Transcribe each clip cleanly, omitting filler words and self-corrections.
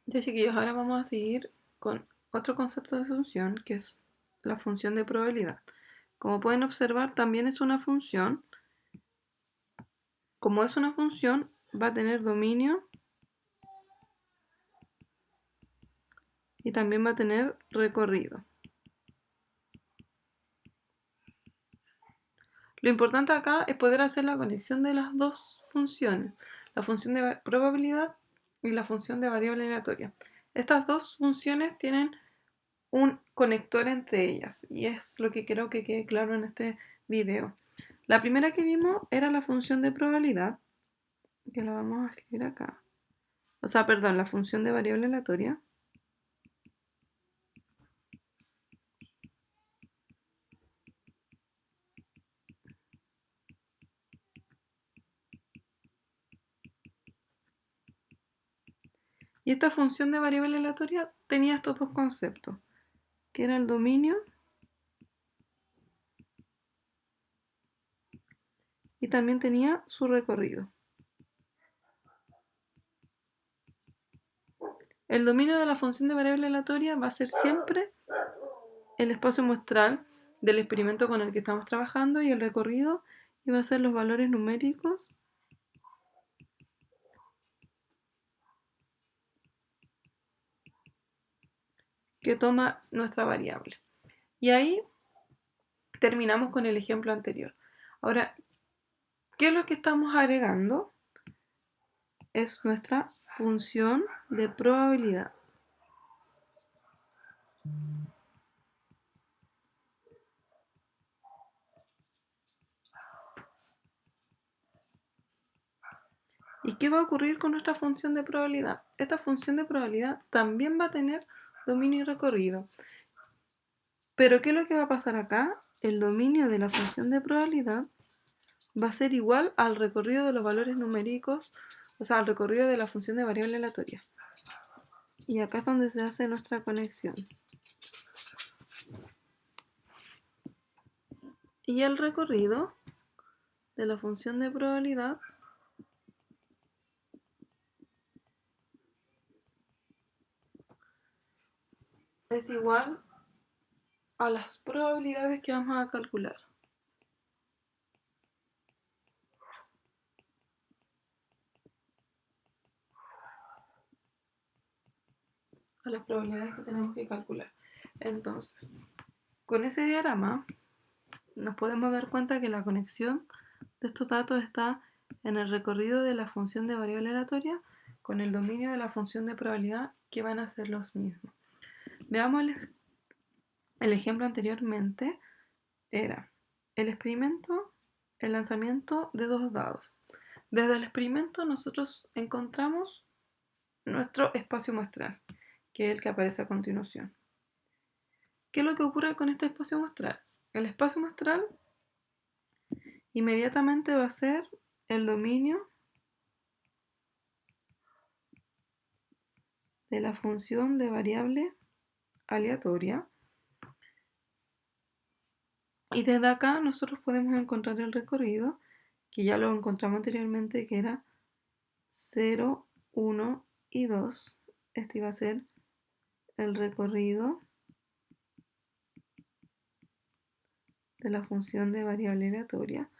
Ya chiquillos, ahora vamos a seguir con otro concepto de función que es la función de probabilidad. Como pueden observar, también es una función. Como es una función, va a tener dominio y también va a tener recorrido. Lo importante acá es poder hacer la conexión de las dos funciones, la función de probabilidad y la función de variable aleatoria. Estas dos funciones tienen un conector entre ellas y es lo que quiero que quede claro en este video. La primera que vimos era la función de probabilidad, que la vamos a escribir acá. O sea, perdón, la función de variable aleatoria. Y esta función de variable aleatoria tenía estos dos conceptos, que era el dominio y también tenía su recorrido. El dominio de la función de variable aleatoria va a ser siempre el espacio muestral del experimento con el que estamos trabajando y el recorrido iba a ser los valores numéricos que toma nuestra variable. Y ahí terminamos con el ejemplo anterior. Ahora, ¿qué es lo que estamos agregando? Es nuestra función de probabilidad. ¿Y qué va a ocurrir con nuestra función de probabilidad? Esta función de probabilidad también va a tener dominio y recorrido. Pero ¿qué es lo que va a pasar acá? El dominio de la función de probabilidad va a ser igual al recorrido de los valores numéricos, o sea, al recorrido de la función de variable aleatoria. Y acá es donde se hace nuestra conexión. Y el recorrido de la función de probabilidad es igual a las probabilidades que vamos a calcular. A las probabilidades que tenemos que calcular. Entonces, con ese diagrama nos podemos dar cuenta que la conexión de estos datos está en el recorrido de la función de variable aleatoria con el dominio de la función de probabilidad, que van a ser los mismos. Veamos el ejemplo anteriormente. Era el experimento, el lanzamiento de dos dados. Desde el experimento nosotros encontramos nuestro espacio muestral, que es el que aparece a continuación. ¿Qué es lo que ocurre con este espacio muestral? El espacio muestral inmediatamente va a ser el dominio de la función de variable aleatoria. Y desde acá nosotros podemos encontrar el recorrido, que ya lo encontramos anteriormente, que era 0, 1 y 2. Este iba a ser el recorrido de la función de variable aleatoria.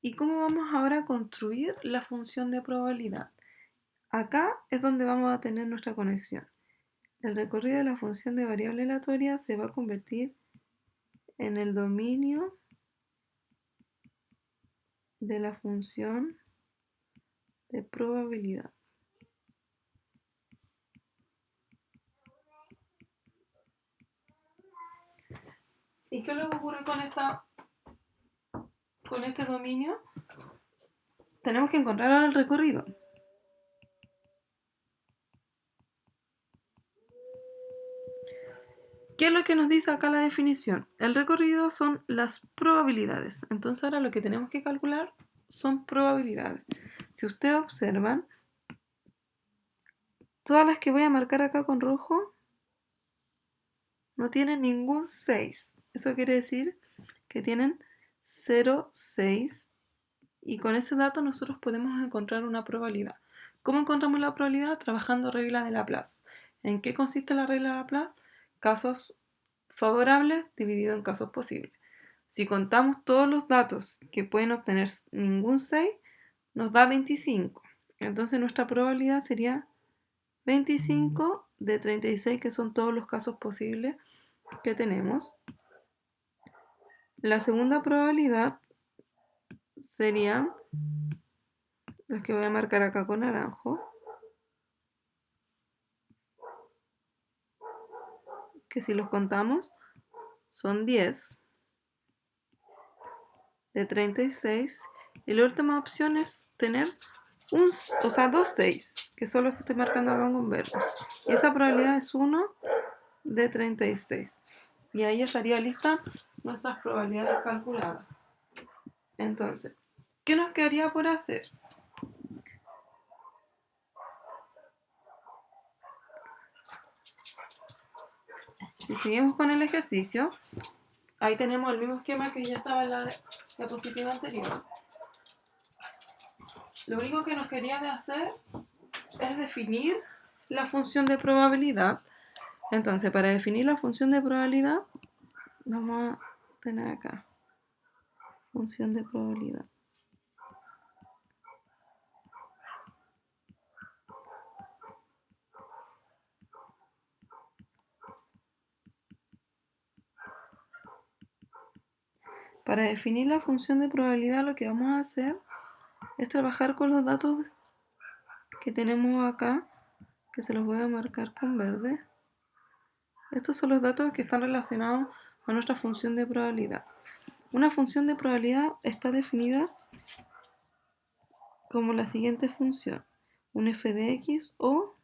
¿Y cómo vamos ahora a construir la función de probabilidad? Acá es donde vamos a tener nuestra conexión. El recorrido de la función de variable aleatoria se va a convertir en el dominio de la función de probabilidad. ¿Y qué es lo que ocurre con este dominio? Tenemos que encontrar ahora el recorrido. ¿Qué es lo que nos dice acá la definición? El recorrido son las probabilidades. Entonces ahora lo que tenemos que calcular son probabilidades. Si ustedes observan, todas las que voy a marcar acá con rojo no tienen ningún 6. Eso quiere decir que tienen 0, 6. Y con ese dato nosotros podemos encontrar una probabilidad. ¿Cómo encontramos la probabilidad? Trabajando regla de Laplace. ¿En qué consiste la regla de Laplace? Casos favorables dividido en casos posibles. Si contamos todos los datos que pueden obtener ningún 6, nos da 25. Entonces nuestra probabilidad sería 25 de 36, que son todos los casos posibles que tenemos. La segunda probabilidad sería las que voy a marcar acá con naranjo, que si los contamos son 10 de 36, y la última opción es tener dos 6, que son los que estoy marcando acá con verde, y esa probabilidad es 1 de 36, y ahí estaría lista nuestras probabilidades calculadas. Entonces, ¿qué nos quedaría por hacer? Si seguimos con el ejercicio, ahí tenemos el mismo esquema que ya estaba en la diapositiva anterior. Lo único que nos quería de hacer es definir la función de probabilidad. Entonces, para definir la función de probabilidad, vamos a tener acá función de probabilidad. Para definir la función de probabilidad, lo que vamos a hacer es trabajar con los datos que tenemos acá, que se los voy a marcar con verde. Estos son los datos que están relacionados a nuestra función de probabilidad. Una función de probabilidad está definida como la siguiente función: un f de x o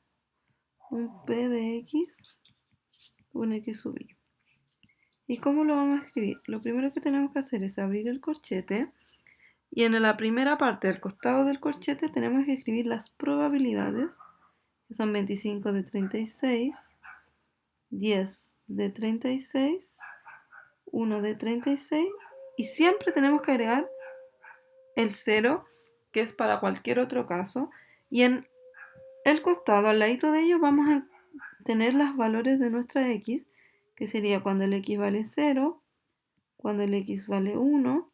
un p de x, un x sub y. ¿Y cómo lo vamos a escribir? Lo primero que tenemos que hacer es abrir el corchete, y en la primera parte, al costado del corchete, tenemos que escribir las probabilidades, que son 25 de 36, 10 de 36, 1 de 36, y siempre tenemos que agregar el 0, que es para cualquier otro caso, y en el costado, al ladito de ellos, vamos a tener los valores de nuestra x, que sería cuando el x vale 0, cuando el x vale 1,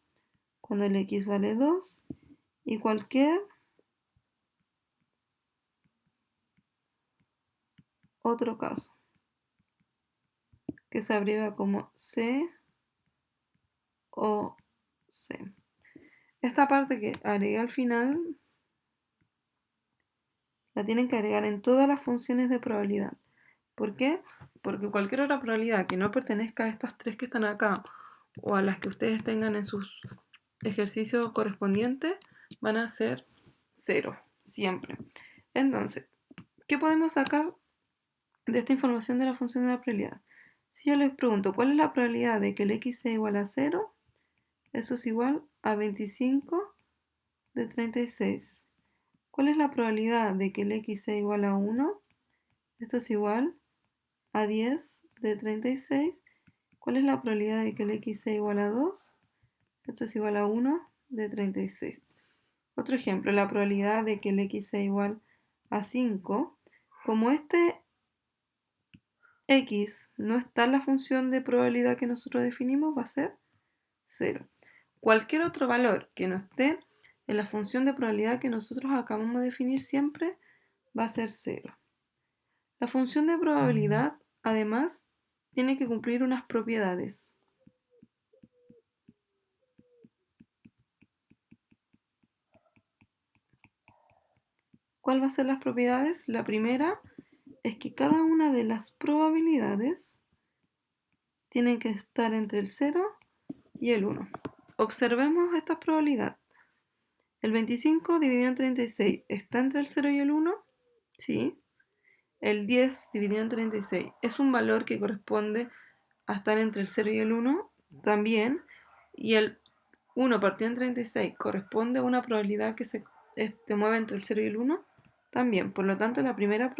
cuando el x vale 2, y cualquier otro caso, que se abrevia como C o C. Esta parte que agregué al final la tienen que agregar en todas las funciones de probabilidad. ¿Por qué? Porque cualquier otra probabilidad que no pertenezca a estas tres que están acá, o a las que ustedes tengan en sus ejercicios correspondientes, van a ser 0, siempre. Entonces, ¿qué podemos sacar de esta información de la función de la probabilidad? Si yo les pregunto, ¿cuál es la probabilidad de que el x sea igual a 0? Eso es igual a 25 de 36. ¿Cuál es la probabilidad de que el x sea igual a 1? Esto es igual a 10 de 36. ¿Cuál es la probabilidad de que el x sea igual a 2? Esto es igual a 1 de 36. Otro ejemplo, la probabilidad de que el x sea igual a 5. Como este x no está en la función de probabilidad que nosotros definimos, va a ser 0. Cualquier otro valor que no esté en la función de probabilidad que nosotros acabamos de definir siempre va a ser 0. La función de probabilidad, además, tiene que cumplir unas propiedades. ¿Cuál va a ser las propiedades? La primera es que cada una de las probabilidades tiene que estar entre el 0 y el 1. Observemos esta probabilidad. El 25 dividido en 36 está entre el 0 y el 1. Sí. El 10 dividido en 36 es un valor que corresponde a estar entre el 0 y el 1 también. Y el 1 partido en 36 corresponde a una probabilidad que se mueve entre el 0 y el 1 también. Por lo tanto, la primera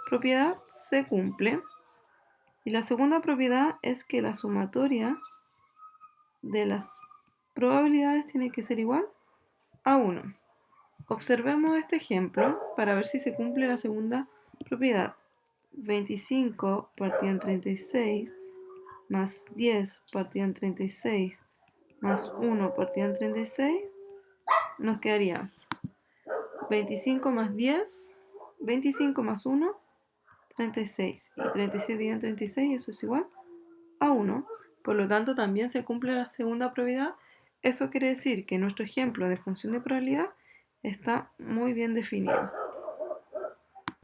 propiedad se cumple. Y la segunda propiedad es que la sumatoria de las probabilidades tiene que ser igual a 1. Observemos este ejemplo para ver si se cumple la segunda propiedad. 25 partido en 36 más 10 partido en 36 más 1 partido en 36 nos quedaría 25 más 10, 25 más 1, 36. Y 36 dividido en 36, eso es igual a 1. Por lo tanto, también se cumple la segunda probabilidad. Eso quiere decir que nuestro ejemplo de función de probabilidad está muy bien definido.